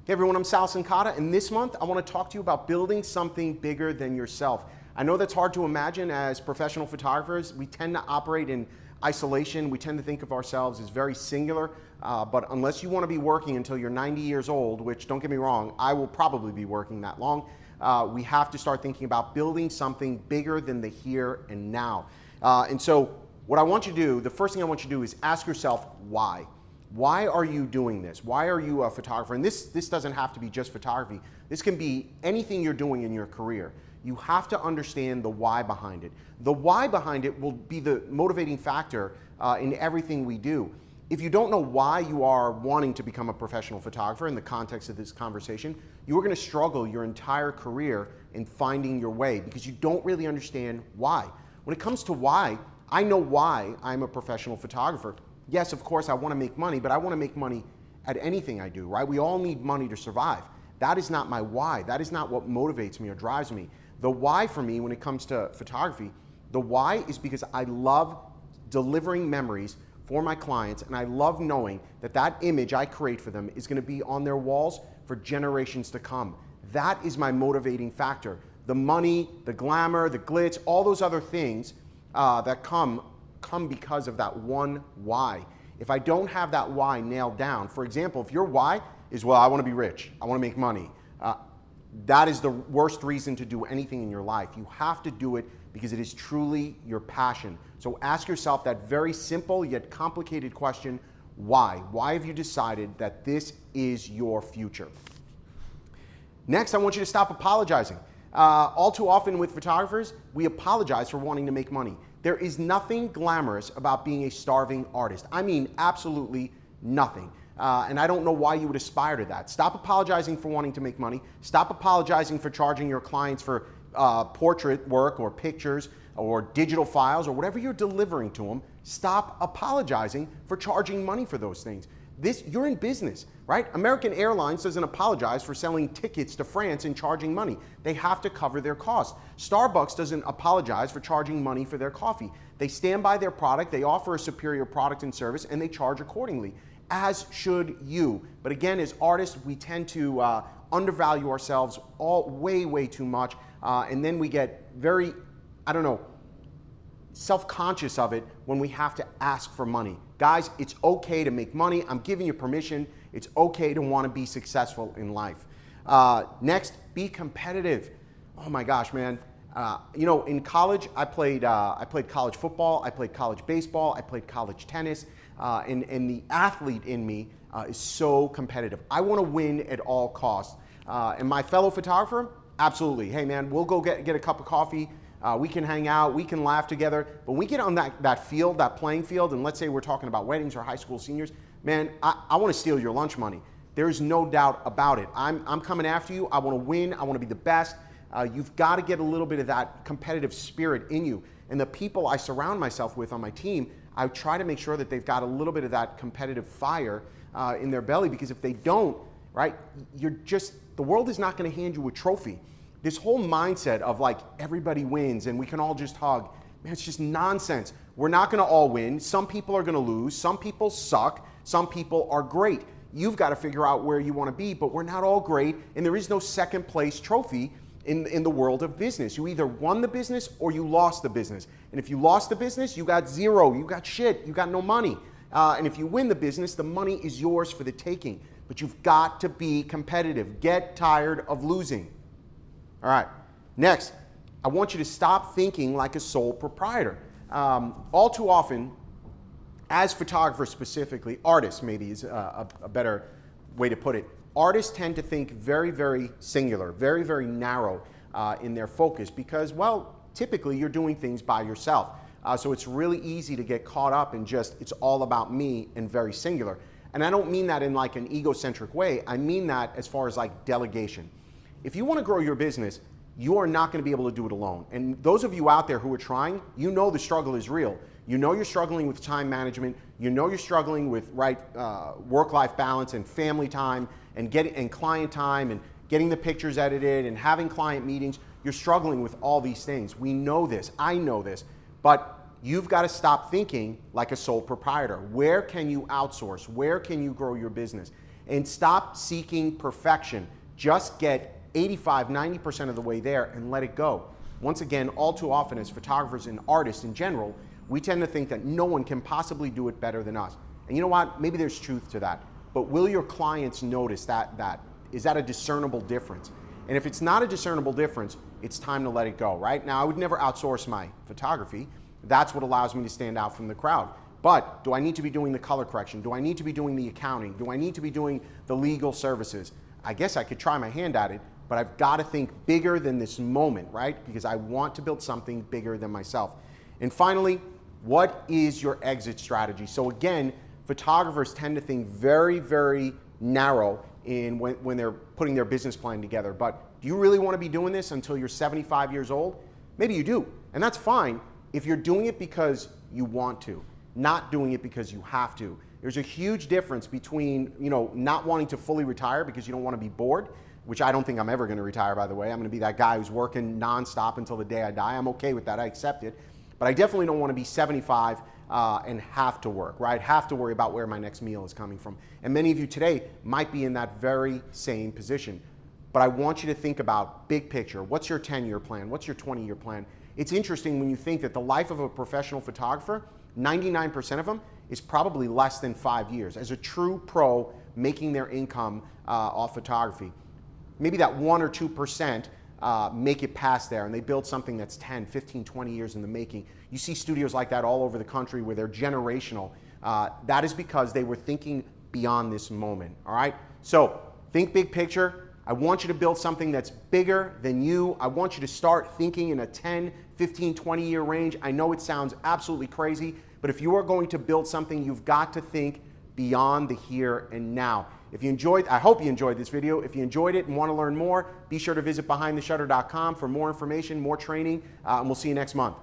Hey everyone, I'm Cincotta, and this month I want to talk to you about building something bigger than yourself. I know that's hard to imagine as professional photographers. We tend to operate in isolation. We tend to think of ourselves as very singular, but unless you want to be working until you're 90 years old, which don't get me wrong, I will probably be working that long, we have to start thinking about building something bigger than the here and now. And so what I want you to do, the first thing I want you to do is ask yourself why. Why are you doing this? Why are you a photographer? And this doesn't have to be just photography. This can be anything you're doing in your career. You have to understand the why behind it. The why behind it will be the motivating factor in everything we do. If you don't know why you are wanting to become a professional photographer in the context of this conversation, you are going to struggle your entire career in finding your way because you don't really understand why. When it comes to why, I know why I'm a professional photographer. Yes, of course, I want to make money, but I want to make money at anything I do, right? We all need money to survive. That is not my why. That is not what motivates me or drives me. The why for me when it comes to photography, the why is because I love delivering memories for my clients, and I love knowing that that image I create for them is going to be on their walls for generations to come. That is my motivating factor. The money, the glamour, the glitz, all those other things that come because of that one why. If I don't have that why nailed down, for example, if your why is, well, I want to be rich, I want to make money, that is the worst reason to do anything in your life. You have to do it because it is truly your passion. So ask yourself that very simple yet complicated question, why? Why have you decided that this is your future? Next, I want you to stop apologizing. All too often with photographers, we apologize for wanting to make money. There is nothing glamorous about being a starving artist. I mean, absolutely nothing. And I don't know why you would aspire to that. Stop apologizing for wanting to make money. Stop apologizing for charging your clients for portrait work or pictures or digital files or whatever you're delivering to them. Stop apologizing for charging money for those things. You're in business, right? American Airlines doesn't apologize for selling tickets to France and charging money. They have to cover their costs. Starbucks doesn't apologize for charging money for their coffee. They stand by their product, they offer a superior product and service, and they charge accordingly, as should you. But again, as artists, we tend to undervalue ourselves way too much, and then we get very, self-conscious of it when we have to ask for money. Guys, it's okay to make money. I'm giving you permission. It's okay to want to be successful in life. Next, be competitive. Oh my gosh, man. In college, I played college football, I played college baseball, I played college tennis, and the athlete in me is so competitive. I want to win at all costs. And my fellow photographer, absolutely. Hey man, we'll go get a cup of coffee. We can hang out, we can laugh together. But when we get on that field, that playing field, and let's say we're talking about weddings or high school seniors, man, I want to steal your lunch money. There's no doubt about it. I'm coming after you. I want to win. I want to be the best. You've got to get a little bit of that competitive spirit in you. And the people I surround myself with on my team, I try to make sure that they've got a little bit of that competitive fire in their belly, because if they don't, right, the world is not going to hand you a trophy. This whole mindset of like everybody wins and we can all just hug, man, it's just nonsense. We're not going to all win. Some people are going to lose. Some people suck. Some people are great. You've got to figure out where you want to be, but we're not all great, and there is no second place trophy in the world of business. You either won the business or you lost the business. And if you lost the business, you got zero. You got shit. You got no money. And if you win the business, the money is yours for the taking. But you've got to be competitive. Get tired of losing. All right, next, I want you to stop thinking like a sole proprietor. All too often, as photographers specifically, artists maybe is a better way to put it, artists tend to think very singular, very narrow in their focus because, well, typically you're doing things by yourself. So it's really easy to get caught up in just, it's all about me and very singular. And I don't mean that in like an egocentric way. I mean that as far as like delegation. If you want to grow your business, you are not going to be able to do it alone. And those of you out there who are trying, you know the struggle is real. You know you're struggling with time management. You know you're struggling with work-life balance and family time and client time and getting the pictures edited and having client meetings. You're struggling with all these things. We know this. I know this. But you've got to stop thinking like a sole proprietor. Where can you outsource? Where can you grow your business? and stop seeking perfection. Just get 85, 90% of the way there and let it go. Once again, all too often as photographers and artists in general, we tend to think that no one can possibly do it better than us. And you know what? Maybe there's truth to that. But will your clients notice that? Is that a discernible difference? And if it's not a discernible difference, it's time to let it go, right? Now, I would never outsource my photography. That's what allows me to stand out from the crowd. But do I need to be doing the color correction? Do I need to be doing the accounting? Do I need to be doing the legal services? I guess I could try my hand at it, but I've got to think bigger than this moment, right? Because I want to build something bigger than myself. And finally, what is your exit strategy? So again, photographers tend to think very, very narrow in when they're putting their business plan together. But do you really want to be doing this until you're 75 years old? Maybe you do, and that's fine if you're doing it because you want to, not doing it because you have to. There's a huge difference between, not wanting to fully retire because you don't want to be bored, which I don't think I'm ever going to retire, by the way. I'm going to be that guy who's working nonstop until the day I die. I'm okay with that. I accept it. But I definitely don't want to be 75 and have to work, right? Have to worry about where my next meal is coming from. And many of you today might be in that very same position. But I want you to think about big picture. What's your 10-year plan? What's your 20-year plan? It's interesting when you think that the life of a professional photographer, 99% of them, is probably less than 5 years as a true pro making their income off photography. Maybe that 1 or 2% make it past there and they build something that's 10, 15, 20 years in the making. You see studios like that all over the country where they're generational. That is because they were thinking beyond this moment, all right? So think big picture. I want you to build something that's bigger than you. I want you to start thinking in a 10, 15, 20-year range. I know it sounds absolutely crazy, but if you are going to build something, you've got to think beyond the here and now. If you enjoyed, I hope you enjoyed this video. If you enjoyed it and want to learn more, be sure to visit behindtheshutter.com for more information, more training, and we'll see you next month.